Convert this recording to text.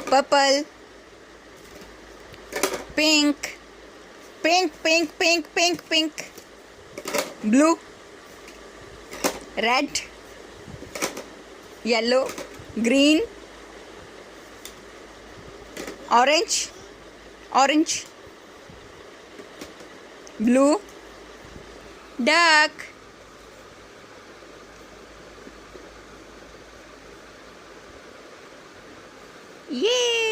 purple, pink, pink, pink, pink, pink, pink, blue, red, yellow, green, orange, orange, blue, duck. Yay!